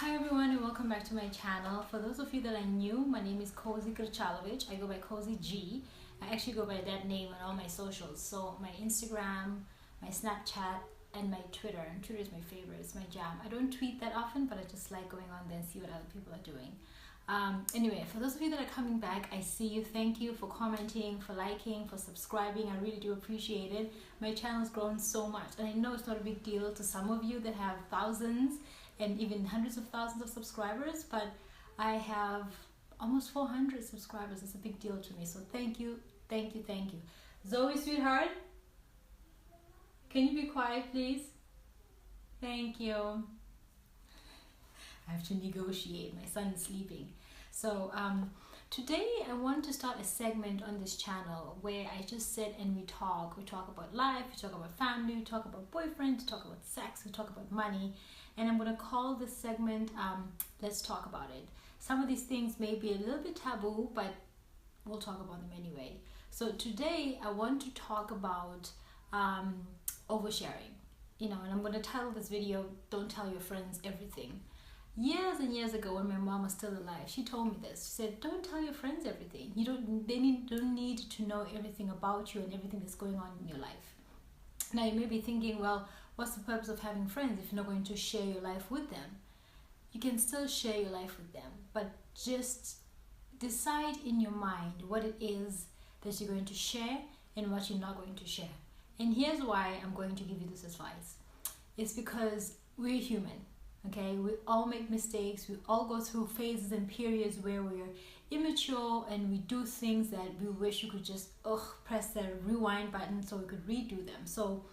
Hi everyone and welcome back to my channel. For those of you that are new, my name is O.V.E.R.S.H.A.R.I.N.G. I go by Cozy G. I actually go by that name on all my socials. So my Instagram, my Snapchat, and my Twitter. And Twitter is my favorite, it's my jam. I don't tweet that often, but I just like going on there and see what other people are doing. Anyway, for those of you that are coming back, I see you. Thank you for commenting, for liking, for subscribing. I really do appreciate it. My channel's grown so much, and I know it's not a big deal to some of you that have thousands and even hundreds of thousands of subscribers, but I have almost 400 subscribers. It's a big deal to me. So thank you, thank you, thank you. Zoe, sweetheart, can you be quiet, please? Thank you. I have to negotiate. My son is sleeping. So today I want to start a segment on this channel where I just sit and we talk. We talk about life, we talk about family, we talk about boyfriends, we talk about sex, we talk about money. And I'm going to call this segment, Let's Talk About It. Some of these things may be a little bit taboo, but we'll talk about them anyway. So today I want to talk about oversharing. And I'm going to title this video, Don't Tell Your Friends Everything. Years and years ago, when my mom was still alive, she told me this. She said, don't tell your friends everything. They don't need to know everything about you and everything that's going on in your life. Now you may be thinking, well, what's the purpose of having friends if you're not going to share your life with them? You can still share your life with them, but just decide in your mind what it is that you're going to share and what you're not going to share. And here's why I'm going to give you this advice. It's because we're human. Okay, we all make mistakes. We all go through phases and periods where we're immature and we do things that we wish we could just press the rewind button so we could redo them. So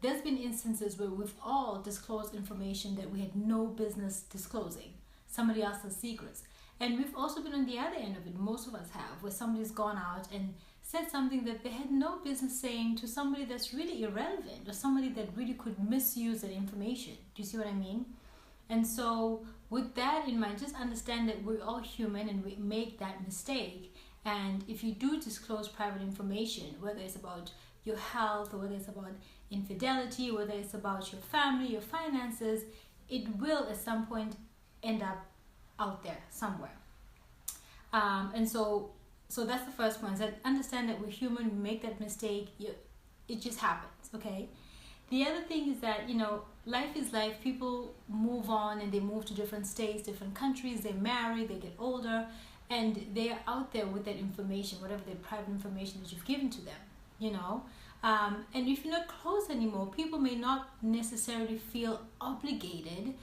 there's been instances where we've all disclosed information that we had no business disclosing, somebody else's secrets. And we've also been on the other end of it, most of us have, where somebody's gone out and said something that they had no business saying to somebody that's really irrelevant or somebody that really could misuse that information. Do you see what I mean? And so with that in mind, just understand that we're all human and we make that mistake. And if you do disclose private information, whether it's about your health or whether it's about infidelity, whether it's about your family, your finances, it will at some point end up out there somewhere. And so that's the first point, that understand that we're human, we make that mistake, it just happens, okay? The other thing is that, life is life. People move on and they move to different states, different countries, they marry, they get older, and they're out there with that information, whatever the private information that you've given to them, and if you're not close anymore, people may not necessarily feel obligated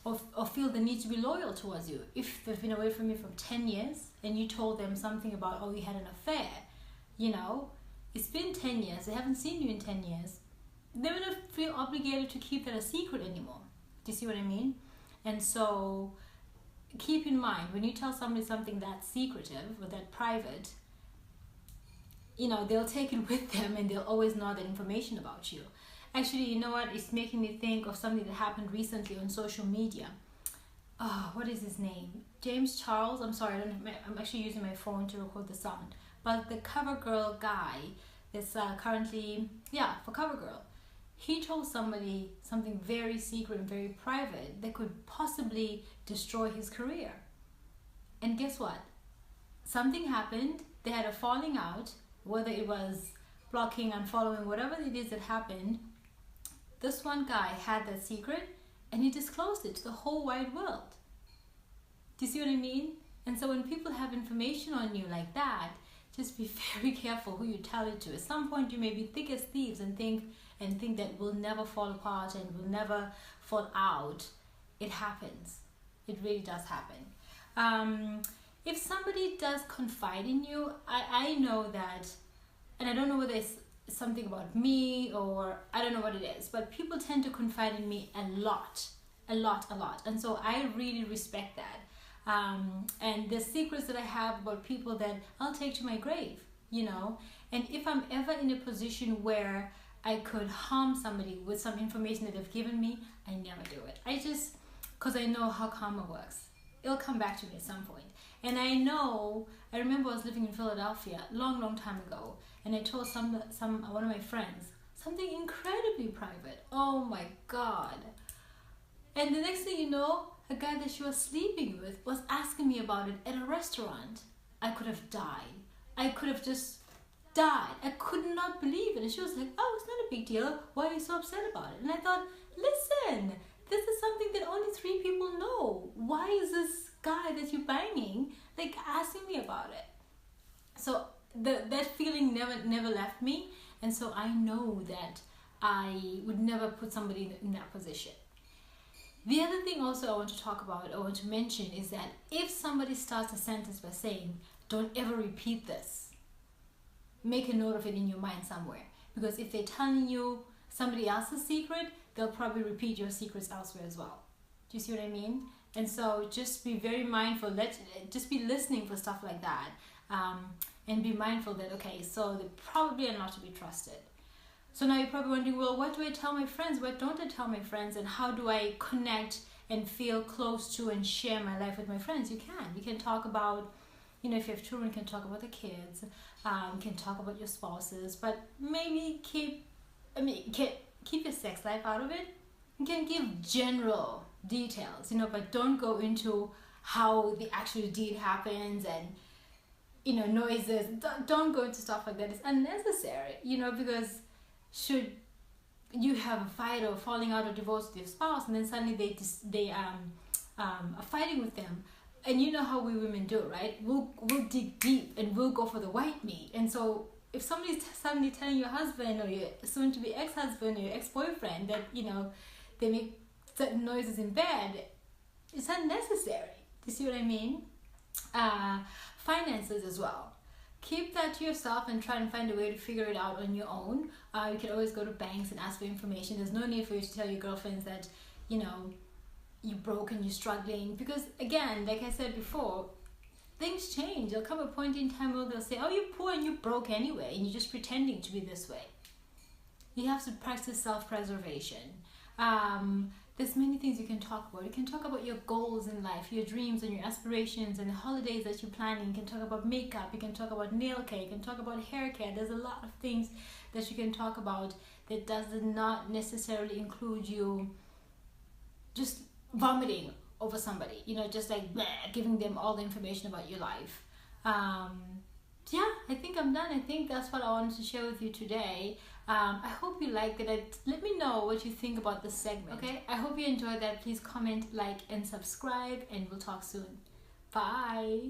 or feel the need to be loyal towards you. If they've been away from you for 10 years and you told them something about, you had an affair, it's been 10 years, they haven't seen you in 10 years, they will not feel obligated to keep that a secret anymore. Do you see what I mean? And so keep in mind, when you tell somebody something that's secretive or that private, they'll take it with them and they'll always know that information about you. Actually, you know what? It's making me think of something that happened recently on social media. What is his name? James Charles. I'm sorry, I'm actually using my phone to record the sound. But the CoverGirl guy that's currently, for CoverGirl. He told somebody something very secret and very private that could possibly destroy his career. And guess what? Something happened. They had a falling out, whether it was blocking, unfollowing, whatever it is that happened. This one guy had that secret and he disclosed it to the whole wide world. Do you see what I mean? And so when people have information on you like that, just be very careful who you tell it to. At some point you may be thick as thieves and think that we'll never fall apart and we'll never fall out. It happens. It really does happen. If somebody does confide in you, I know that, and I don't know whether it's something about me or I don't know what it is, but people tend to confide in me a lot. And so I really respect that. And the secrets that I have about people that I'll take to my grave, and if I'm ever in a position where I could harm somebody with some information that they've given me, I never do it. Because I know how karma works. It'll come back to me at some point. And I remember I was living in Philadelphia long time ago, and I told one of my friends something incredibly private. Oh my God. And the next thing you know, a guy that she was sleeping with was asking me about it at a restaurant. I could have died. I could have just died. I could not believe it. And she was like, oh, it's not a big deal. Why are you so upset about it? And I thought, listen, this is something that only 3 people know. Why is this guy that you're banging like asking me about it? So that feeling never left me. And so I know that I would never put somebody in that position. The other thing also I want to talk about, I want to mention, is that if somebody starts a sentence by saying, don't ever repeat this, make a note of it in your mind somewhere. Because if they're telling you somebody else's secret, they'll probably repeat your secrets elsewhere as well. Do you see what I mean? And so just be very mindful. Just be listening for stuff like that. And be mindful that, okay, so they probably are not to be trusted. So now you're probably wondering, well, what do I tell my friends? What don't I tell my friends? And how do I connect and feel close to and share my life with my friends? You can talk about, if you have children, you can talk about the kids. You can talk about your spouses, but maybe keep your sex life out of it. You can give general details, but don't go into how the actual deed happens and, noises. Don't go into stuff like that. It's unnecessary, because should you have a fight or falling out or divorce with your spouse, and then suddenly they are fighting with them, and you know how we women do, right? We'll dig deep and we'll go for the white meat. And so if somebody's suddenly telling your husband or your soon-to-be ex-husband or your ex-boyfriend that they make certain noises in bed, it's unnecessary. Do you see what I mean? Finances as well. Keep that to yourself and try and find a way to figure it out on your own. You can always go to banks and ask for information. There's no need for you to tell your girlfriends that, you're broke and you're struggling. Because again, like I said before, things change. There'll come a point in time where they'll say, oh, you're poor and you're broke anyway, and you're just pretending to be this way. You have to practice self-preservation. There's many things you can talk about. You can talk about your goals in life, your dreams and your aspirations and the holidays that you're planning. You can talk about makeup. You can talk about nail care. You can talk about hair care. There's a lot of things that you can talk about that does not necessarily include you just vomiting over somebody, just like bleh, giving them all the information about your life. Yeah, I think I'm done. I think that's what I wanted to share with you today. I hope you liked it. Let me know what you think about this segment. Okay, I hope you enjoyed that. Please comment, like, and subscribe, and we'll talk soon. Bye.